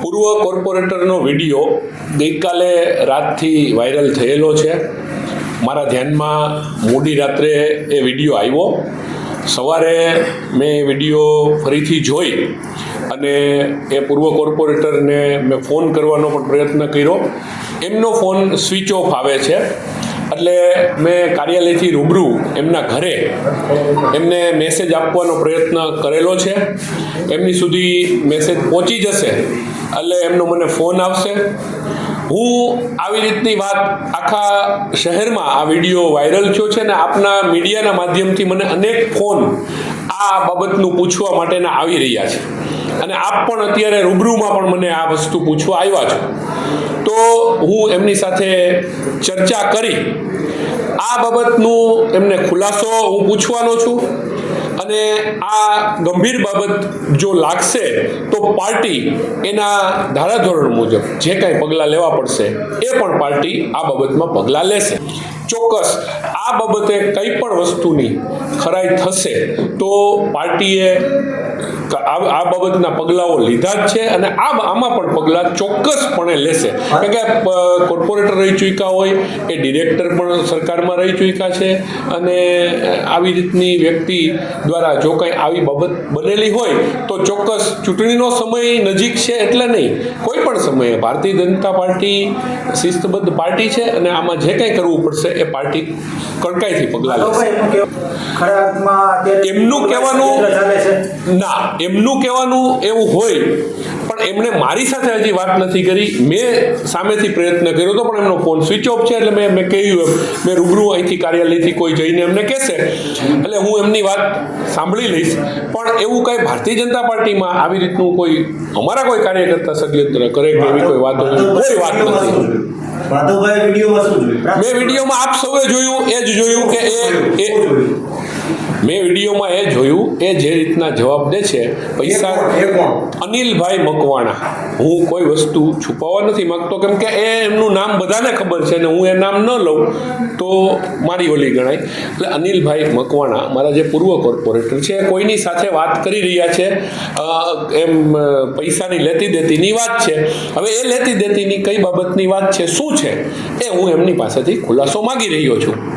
પૂર્વ કોર્પોરેટરનો વિડીયો ગઈકાલે રાતથી વાયરલ થયેલો છે. મારા ધ્યાનમાં મોડી રાત્રે એ વિડીયો આવ્યો. સવારે મેં વિડીયો ફરીથી જોઈ અને એ પૂર્વ કોર્પોરેટરને મેં ફોન કરવાનો પણ પ્રયત્ન કર્યો. એમનો ફોન સ્વિચ ઓફ આવે છે. એટલે મેં કાર્યાલયથી રૂબરૂ એમના ઘરે એમને મેસેજ આપવાનો પ્રયત્ન કરેલો છે. એમની સુધી મેસેજ પહોંચી જશે એટલે એમનો મને ફોન આવશે. હું આવી રીતની વાત આખા શહેરમાં આ વિડીયો વાયરલ થયો છે ને આપના મીડિયાના માધ્યમથી મને અનેક ફોન આ બાબતનું પૂછવા માટેના આવી રહ્યા છે અને આપ પણ અત્યારે રૂબરૂમાં પણ મને આ વસ્તુ પૂછવા આવ્યા છો. તો હું એમની સાથે ચર્ચા કરી આ બાબતનું એમને ખુલાસો હું પૂછવાનો છું અને આ ગંભીર બાબત જો લાગશે તો પાર્ટી એના ધારાધોરણ મુજબ જે કાંઈ પગલાં લેવા પડશે એ પણ પાર્ટી આ બાબતમાં પગલાં લેશે. ચોક્કસ આ બાબતે કંઈ પણ વસ્તુની ખરાઈ થશે તો પાર્ટીએ આ બાબતના પગલાઓ લીધા જ છે અને આમાં પણ પગલાં ચોક્કસપણે લેશે. કારણ કે કોર્પોરેટર રહી ચૂક્યા હોય, એ ડિરેક્ટર પણ સરકારમાં રહી ચૂક્યા છે અને આવી રીતની વ્યક્તિ દ્વારા જો કંઈ આવી બાબત બનેલી હોય તો ચોક્કસ ચૂંટણીનો સમય નજીક છે એટલે નહીં, કોઈ પણ સમયે ભારતીય જનતા પાર્ટી શિસ્તબદ્ધ પાર્ટી છે અને આમાં જે કંઈ કરવું પડશે એ પાર્ટી કડકાઈથી પગલાં લેશે. એમનું કહેવાનું એવું હોય પણ એમણે મારી સાથે હજી વાત નથી કરી. મેં સામેથી પ્રયત્ન કર્યો હતો પણ એમનો ફોન સ્વિચ ઓફ છે એટલે મેં કહ્યું મેં રૂબરૂ અહીંથી કાર્યાલયથી કોઈ જઈને એમને કહેશે એટલે હું એમની વાત સાંભળી લઈશ. પણ એવું કંઈ ભારતીય જનતા પાર્ટીમાં આવી રીતનું કોઈ અમારા કોઈ કાર્યકર્તા ષડયંત્ર કરે કે એવી કોઈ વાત નથી. મેં વિડીયોમાં આપ સૌએ જોયું એ જ જોયું કે મેં વિડીયોમાં એ જોયું એ જે રીતના જવાબ દે છે પૈસા અનિલભાઈ મકવાણા. હું કોઈ વસ્તુ છુપાવવા નથી માંગતો કેમ કે એમનું નામ બધાને ખબર છે ને હું એ નામ ન લઉં તો મારી ઓલી ગણાય. એટલે અનિલભાઈ મકવાણા મારા જે પૂર્વ કોર્પોરેટર છે કોઈની સાથે વાત કરી રહ્યા છે એમ પૈસાની લેતી દેતીની વાત છે. હવે એ લેતી દેતીની કઈ બાબતની વાત છે, શું છે, એ હું એમની પાસેથી ખુલાસો માગી રહ્યો છું.